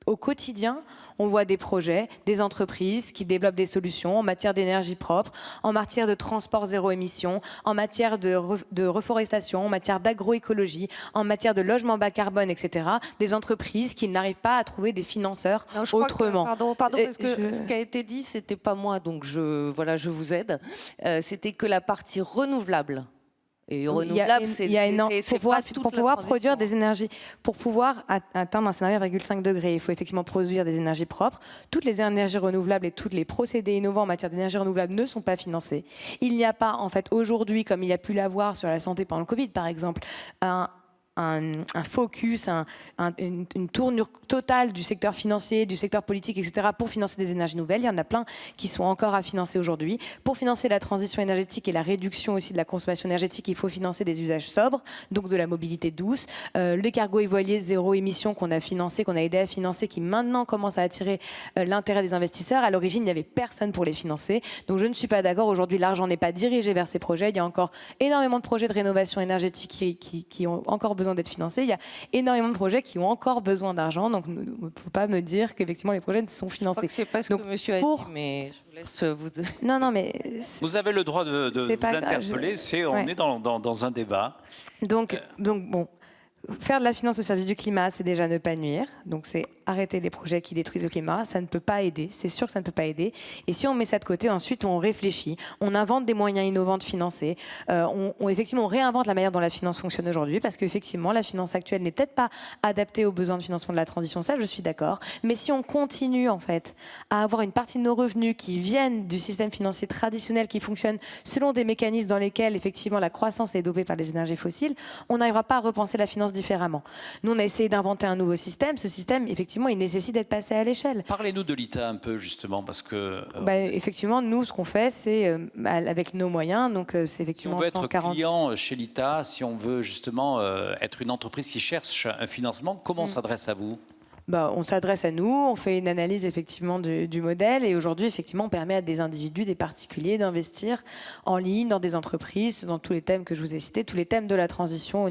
[SPEAKER 4] Au quotidien, on voit des projets, des entreprises qui développent des solutions en matière d'énergie propre, en matière de transport zéro émission, en matière de reforestation, en matière d'agroécologie, en matière de logement bas carbone, etc. Des entreprises qui n'arrivent pas à trouver des financeurs autrement.
[SPEAKER 3] Pardon, parce que ce qui a été dit, c'était pas moi, donc je vous aide. C'était que la partie renouvelable. Et renouvelable,
[SPEAKER 4] pour pouvoir produire des énergies, pour pouvoir atteindre un scénario 1,5 degré, il faut effectivement produire des énergies propres. Toutes les énergies renouvelables et tous les procédés innovants en matière d'énergie renouvelable ne sont pas financés. Il n'y a pas, en fait, aujourd'hui, comme il y a pu l'avoir sur la santé pendant le Covid, par exemple, un focus, une tournure totale du secteur financier, du secteur politique, etc. pour financer des énergies nouvelles. Il y en a plein qui sont encore à financer aujourd'hui. Pour financer la transition énergétique et la réduction aussi de la consommation énergétique, il faut financer des usages sobres, donc de la mobilité douce. Les cargos et voiliers zéro émission qu'on a financé, qu'on a aidé à financer, qui maintenant commencent à attirer l'intérêt des investisseurs. À l'origine, il n'y avait personne pour les financer. Donc je ne suis pas d'accord. Aujourd'hui, l'argent n'est pas dirigé vers ces projets. Il y a encore énormément de projets de rénovation énergétique qui ont encore besoin d'être financés. Il y a énormément de projets qui ont encore besoin d'argent, donc il ne faut pas me dire qu'effectivement les projets sont financés.
[SPEAKER 3] C'est pas ce que monsieur a dit, mais je vous laisse vous...
[SPEAKER 4] Non, mais...
[SPEAKER 1] Vous avez le droit de vous interpeller, on est dans un débat.
[SPEAKER 4] Donc bon, faire de la finance au service du climat, c'est déjà ne pas nuire, donc c'est arrêter les projets qui détruisent le climat, ça ne peut pas aider, c'est sûr que ça ne peut pas aider. Et si on met ça de côté, ensuite on réfléchit, on invente des moyens innovants de financer, effectivement on réinvente la manière dont la finance fonctionne aujourd'hui, parce qu'effectivement la finance actuelle n'est peut-être pas adaptée aux besoins de financement de la transition, ça je suis d'accord, mais si on continue en fait à avoir une partie de nos revenus qui viennent du système financier traditionnel qui fonctionne selon des mécanismes dans lesquels effectivement la croissance est dopée par les énergies fossiles, on n'arrivera pas à repenser la finance différemment. Nous on a essayé d'inventer un nouveau système, ce système effectivement il nécessite d'être passé à l'échelle.
[SPEAKER 1] Parlez-nous de l'ITA un peu justement, parce que...
[SPEAKER 4] effectivement, nous, ce qu'on fait, c'est avec nos moyens, donc c'est effectivement 140...
[SPEAKER 1] Si on veut être client chez l'ITA, si on veut justement être une entreprise qui cherche un financement, comment on s'adresse à vous ?
[SPEAKER 4] On s'adresse à nous, on fait une analyse effectivement du modèle et aujourd'hui effectivement on permet à des individus, des particuliers d'investir en ligne dans des entreprises, dans tous les thèmes que je vous ai cités, tous les thèmes de la transition au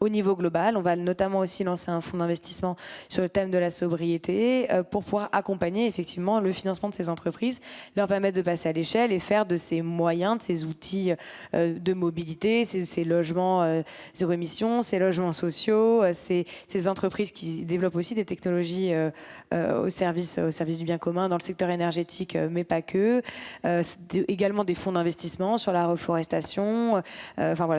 [SPEAKER 4] niveau global. On va notamment aussi lancer un fonds d'investissement sur le thème de la sobriété pour pouvoir accompagner effectivement le financement de ces entreprises, leur permettre de passer à l'échelle et faire de ces moyens, de ces outils de mobilité, ces logements zéro émission, ces logements sociaux, ces entreprises qui développent aussi des technologies au service du bien commun dans le secteur énergétique, mais pas que. Également des fonds d'investissement sur la reforestation.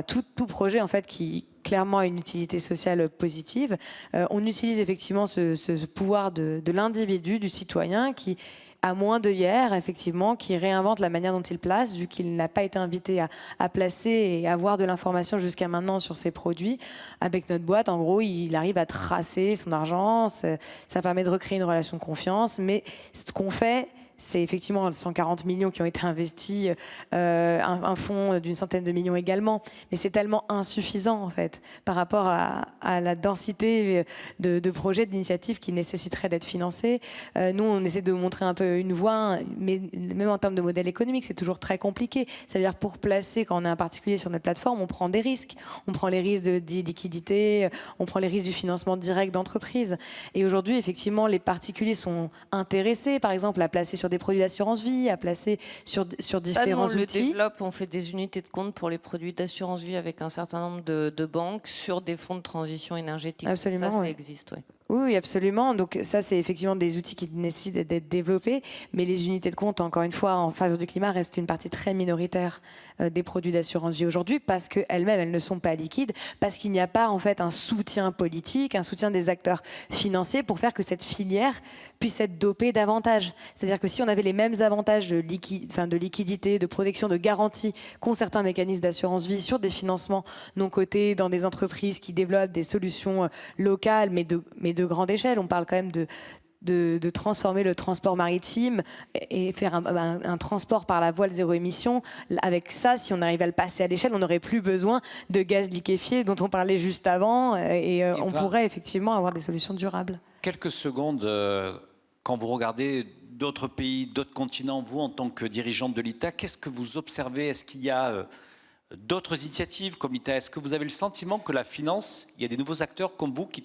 [SPEAKER 4] Tout projet en fait qui clairement a une utilité sociale positive. On utilise effectivement ce pouvoir de l'individu, du citoyen qui à moins de hier, effectivement, qui réinvente la manière dont il place, vu qu'il n'a pas été invité à placer et avoir de l'information jusqu'à maintenant sur ses produits. Avec notre boîte, en gros, il arrive à tracer son argent, ça permet de recréer une relation de confiance, mais ce qu'on fait, c'est effectivement 140 millions qui ont été investis, un fonds d'une centaine de millions également. Mais c'est tellement insuffisant, en fait, par rapport à la densité de projets, d'initiatives qui nécessiteraient d'être financés. Nous, on essaie de montrer un peu une voie, mais même en termes de modèle économique, c'est toujours très compliqué. C'est-à-dire, pour placer, quand on est un particulier sur notre plateforme, on prend des risques. On prend les risques de liquidité, on prend les risques du financement direct d'entreprises. Et aujourd'hui, effectivement, les particuliers sont intéressés, par exemple, à placer sur des produits d'assurance vie, à placer sur
[SPEAKER 3] Ça, nous,
[SPEAKER 4] différents
[SPEAKER 3] on le
[SPEAKER 4] outils.
[SPEAKER 3] développe, on fait des unités de compte pour les produits d'assurance vie avec un certain nombre de banques sur des fonds de transition énergétique.
[SPEAKER 4] Absolument,
[SPEAKER 3] Ça
[SPEAKER 4] ouais.
[SPEAKER 3] existe, oui.
[SPEAKER 4] Oui, absolument. Donc ça, c'est effectivement des outils qui nécessitent d'être développés. Mais les unités de compte, encore une fois, en faveur du climat, restent une partie très minoritaire des produits d'assurance vie aujourd'hui parce qu'elles-mêmes, elles ne sont pas liquides, parce qu'il n'y a pas en fait un soutien politique, un soutien des acteurs financiers pour faire que cette filière puisse être dopée davantage. C'est-à-dire que si on avait les mêmes avantages de liquidité, de protection, de garantie qu'ont certains mécanismes d'assurance vie sur des financements non cotés dans des entreprises qui développent des solutions locales, mais de grande échelle. On parle quand même de transformer le transport maritime et faire un transport par la voile zéro émission. Avec ça, si on arrive à le passer à l'échelle, on n'aurait plus besoin de gaz liquéfié dont on parlait juste avant et on pourrait effectivement avoir des solutions durables.
[SPEAKER 1] Quelques secondes, quand vous regardez d'autres pays, d'autres continents, vous, en tant que dirigeante de l'ITA, qu'est-ce que vous observez? Est-ce qu'il y a d'autres initiatives comme l'ITA? Est-ce que vous avez le sentiment que la finance, il y a des nouveaux acteurs comme vous qui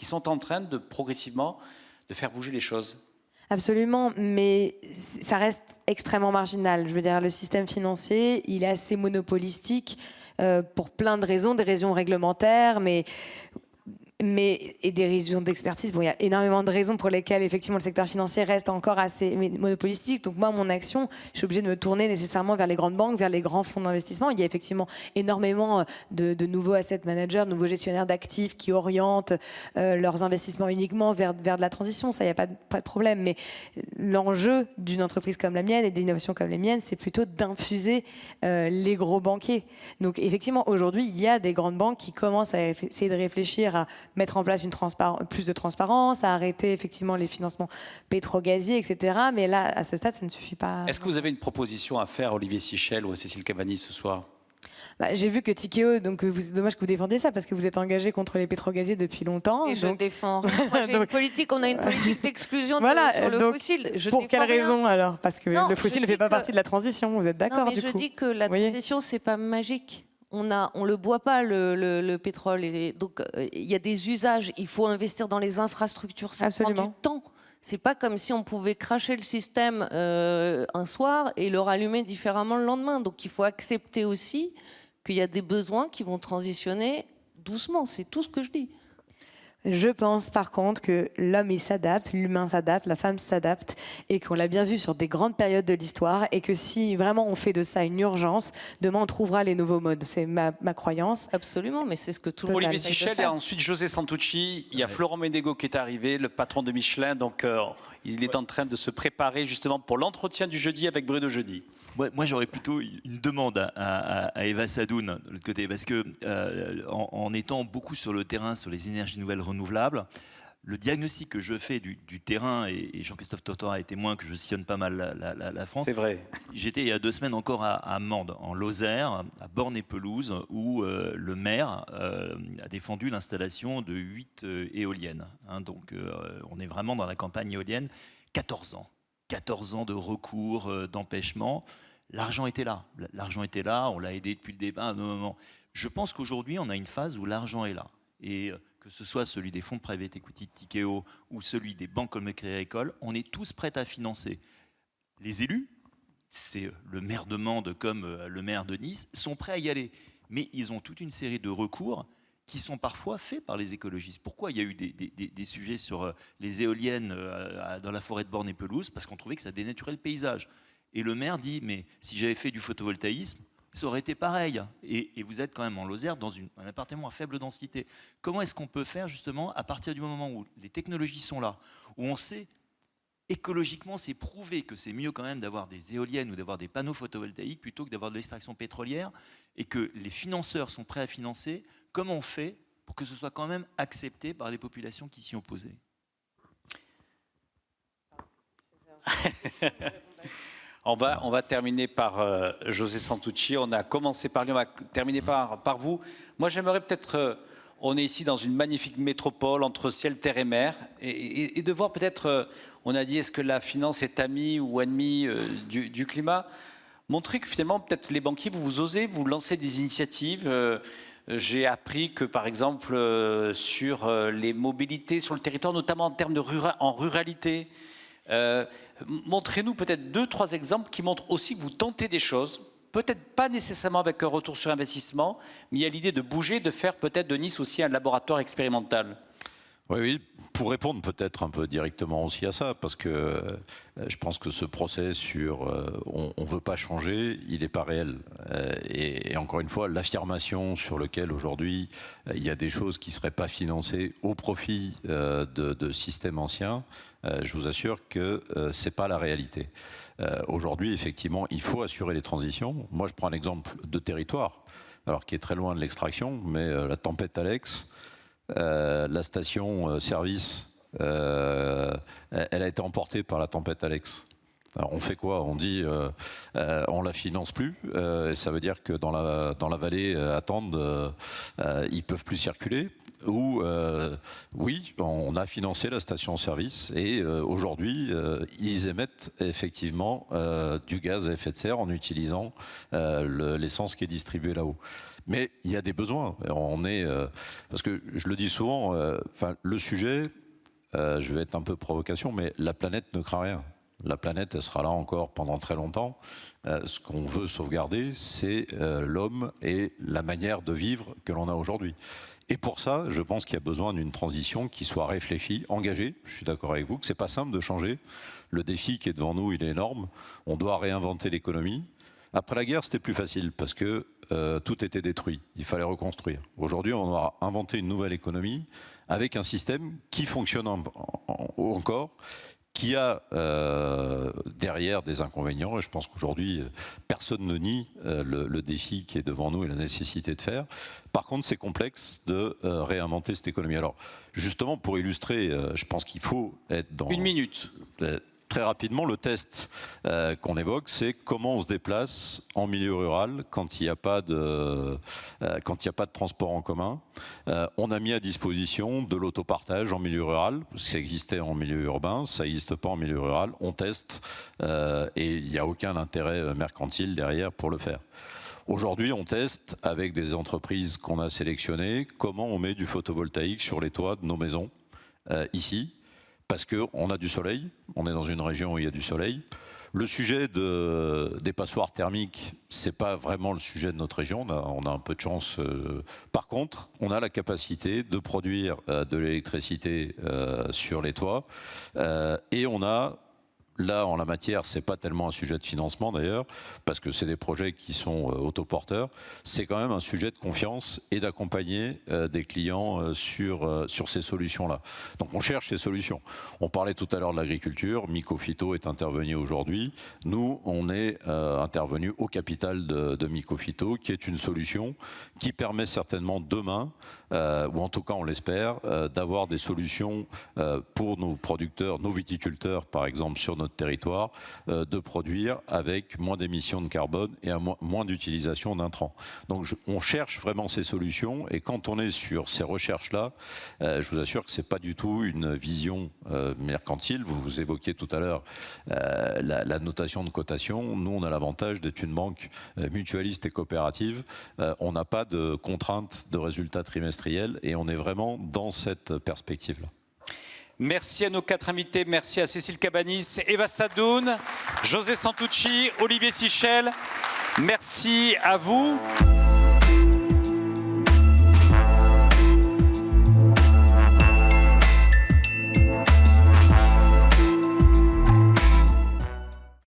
[SPEAKER 1] sont en train de progressivement de faire bouger les choses?
[SPEAKER 4] Absolument, mais ça reste extrêmement marginal. Je veux dire, le système financier, il est assez monopolistique pour plein de raisons, des raisons réglementaires, mais et des raisons d'expertise. Bon, il y a énormément de raisons pour lesquelles effectivement le secteur financier reste encore assez monopolistique. Donc moi, mon action, je suis obligée de me tourner nécessairement vers les grandes banques, vers les grands fonds d'investissement. Il y a effectivement énormément de nouveaux asset managers, de nouveaux gestionnaires d'actifs qui orientent leurs investissements uniquement vers de la transition. Ça, il n'y a pas de problème. Mais l'enjeu d'une entreprise comme la mienne et d'innovations comme les miennes, c'est plutôt d'infuser les gros banquiers. Donc effectivement, aujourd'hui, il y a des grandes banques qui commencent à essayer de réfléchir à mettre en place plus de transparence, à arrêter effectivement les financements pétro-gaziers, etc. Mais là, à ce stade, ça ne suffit pas.
[SPEAKER 1] Est-ce que vous avez une proposition à faire, Olivier Sichel ou à Cécile Cabanis, ce soir?
[SPEAKER 4] J'ai vu que Tikeo, donc c'est dommage que vous défendiez ça parce que vous êtes engagé contre les pétro-gaziers depuis longtemps.
[SPEAKER 3] Et je défends. Moi, j'ai une politique, on a une politique d'exclusion sur le fossile.
[SPEAKER 4] Pour quelle raison alors? Parce que
[SPEAKER 3] non,
[SPEAKER 4] le fossile ne fait pas partie de la transition. Vous êtes d'accord?
[SPEAKER 3] Non, mais je dis que la transition, c'est pas magique. On le boit pas le pétrole. Donc il y a des usages. Il faut investir dans les infrastructures. Ça prend du temps. C'est pas comme si on pouvait cracher le système un soir et le rallumer différemment le lendemain. Donc il faut accepter aussi qu'il y a des besoins qui vont transitionner doucement. C'est tout ce que je dis.
[SPEAKER 4] Je pense par contre que l'homme il s'adapte, l'humain s'adapte, la femme s'adapte et qu'on l'a bien vu sur des grandes périodes de l'histoire et que si vraiment on fait de ça une urgence, demain on trouvera les nouveaux modes. C'est ma croyance.
[SPEAKER 3] Absolument, mais c'est ce que tout le monde
[SPEAKER 1] Olivier Sichel et ensuite José Santucci. Il y a Florent Ménégo qui est arrivé, le patron de Michelin. Donc il est en train de se préparer justement pour l'entretien du jeudi avec Bruno Jeudi.
[SPEAKER 5] Moi, j'aurais plutôt une demande à Eva Sadoun de l'autre côté, parce que en étant beaucoup sur le terrain, sur les énergies nouvelles renouvelables, le diagnostic que je fais du terrain, et Jean-Christophe Tortora est témoin que je sillonne pas mal la France.
[SPEAKER 1] C'est vrai.
[SPEAKER 5] J'étais il y a 2 semaines encore à Mende, en Lozère, à Borne-et-Pelouse, où le maire a défendu l'installation de 8 éoliennes. Donc on est vraiment dans la campagne éolienne. 14 ans. 14 ans de recours, d'empêchement. L'argent était là. On l'a aidé depuis le début. Non. Je pense qu'aujourd'hui, on a une phase où l'argent est là. Et que ce soit celui des fonds de private equity de Tikeo ou celui des banques comme le Crédit Agricole, on est tous prêts à financer. Les élus, c'est le maire de Mende comme le maire de Nice, sont prêts à y aller. Mais ils ont toute une série de recours qui sont parfois faits par les écologistes. Pourquoi il y a eu des sujets sur les éoliennes dans la forêt de Borne-et-Pelouse? Parce qu'on trouvait que ça dénaturait le paysage. Et le maire dit, mais si j'avais fait du photovoltaïsme, ça aurait été pareil. Et vous êtes quand même en Lozère, dans un appartement à faible densité. Comment est-ce qu'on peut faire justement à partir du moment où les technologies sont là, où on sait écologiquement, c'est prouvé que c'est mieux quand même d'avoir des éoliennes ou d'avoir des panneaux photovoltaïques plutôt que d'avoir de l'extraction pétrolière, et que les financeurs sont prêts à financer? Comment on fait pour que ce soit quand même accepté par les populations qui s'y opposaient?
[SPEAKER 1] On va terminer par José Santucci. On a commencé par lui, on va terminer par vous. Moi, j'aimerais peut-être... on est ici dans une magnifique métropole entre ciel, terre et mer. Et de voir peut-être... on a dit, est-ce que la finance est amie ou ennemie du climat? Montrer que finalement, peut-être les banquiers, vous osez, vous lancez des initiatives. J'ai appris que, par exemple, sur les mobilités sur le territoire, notamment en termes de ruralité, Montrez-nous peut-être 2-3 exemples qui montrent aussi que vous tentez des choses, peut-être pas nécessairement avec un retour sur investissement, mais il y a l'idée de bouger, de faire peut-être de Nice aussi un laboratoire expérimental.
[SPEAKER 2] Oui, pour répondre peut-être un peu directement aussi à ça, parce que je pense que ce procès sur on ne veut pas changer, il n'est pas réel. Et encore une fois, l'affirmation sur laquelle aujourd'hui il y a des choses qui ne seraient pas financées au profit de systèmes anciens, je vous assure que ce n'est pas la réalité. Aujourd'hui, effectivement, il faut assurer les transitions. Moi, je prends un exemple de territoire, alors qui est très loin de l'extraction, mais la tempête Alex. La station service, elle a été emportée par la tempête Alex. Alors on fait quoi? On dit on la finance plus. Ça veut dire que dans la vallée attendent, ils peuvent plus circuler. Ou oui, on a financé la station-service et aujourd'hui, ils émettent effectivement du gaz à effet de serre en utilisant l'essence qui est distribuée là-haut. Mais il y a des besoins. Parce que je le dis souvent, le sujet, je vais être un peu provocation, mais la planète ne craint rien. La planète, elle sera là encore pendant très longtemps. Ce qu'on veut sauvegarder, c'est l'homme et la manière de vivre que l'on a aujourd'hui. Et pour ça, je pense qu'il y a besoin d'une transition qui soit réfléchie, engagée. Je suis d'accord avec vous que c'est pas simple de changer. Le défi qui est devant nous, il est énorme. On doit réinventer l'économie. Après la guerre, c'était plus facile parce que tout était détruit. Il fallait reconstruire. Aujourd'hui, on doit inventer une nouvelle économie avec un système qui fonctionne encore, qui a derrière des inconvénients. Et je pense qu'aujourd'hui, personne ne nie le défi qui est devant nous et la nécessité de faire. Par contre, c'est complexe de réinventer cette économie. Alors, justement, pour illustrer, je pense qu'il faut être dans...
[SPEAKER 1] 1 minute.
[SPEAKER 2] Très rapidement, le test qu'on évoque, c'est comment on se déplace en milieu rural quand il n'y a pas de transport en commun. On a mis à disposition de l'autopartage en milieu rural. Ça existait en milieu urbain, ça n'existe pas en milieu rural. On teste et il n'y a aucun intérêt mercantile derrière pour le faire. Aujourd'hui, on teste avec des entreprises qu'on a sélectionnées comment on met du photovoltaïque sur les toits de nos maisons ici. Parce qu'on a du soleil, on est dans une région où il y a du soleil. Le sujet des passoires thermiques, ce n'est pas vraiment le sujet de notre région, on a un peu de chance. Par contre, on a la capacité de produire de l'électricité sur les toits. Et on a, là en la matière, ce n'est pas tellement un sujet de financement d'ailleurs, parce que c'est des projets qui sont autoporteurs, c'est quand même un sujet de confiance et d'accompagner des clients sur ces solutions-là. Donc on cherche ces solutions. On parlait tout à l'heure de l'agriculture, Mycophyto est intervenu aujourd'hui. Nous, on est intervenu au capital de Mycophyto, qui est une solution qui permet certainement demain, ou en tout cas on l'espère, d'avoir des solutions pour nos producteurs, nos viticulteurs par exemple sur notre territoire, de produire avec moins d'émissions de carbone et moins d'utilisation d'intrants. Donc on cherche vraiment ces solutions et quand on est sur ces recherches-là, je vous assure que ce n'est pas du tout une vision mercantile. Vous évoquiez tout à l'heure la notation de cotation. Nous, on a l'avantage d'être une banque mutualiste et coopérative. On n'a pas de contraintes de résultats trimestriels et on est vraiment dans cette perspective-là.
[SPEAKER 1] Merci à nos 4 invités, merci à Cécile Cabanis, Eva Sadoun, José Santucci, Olivier Sichel. Merci à vous.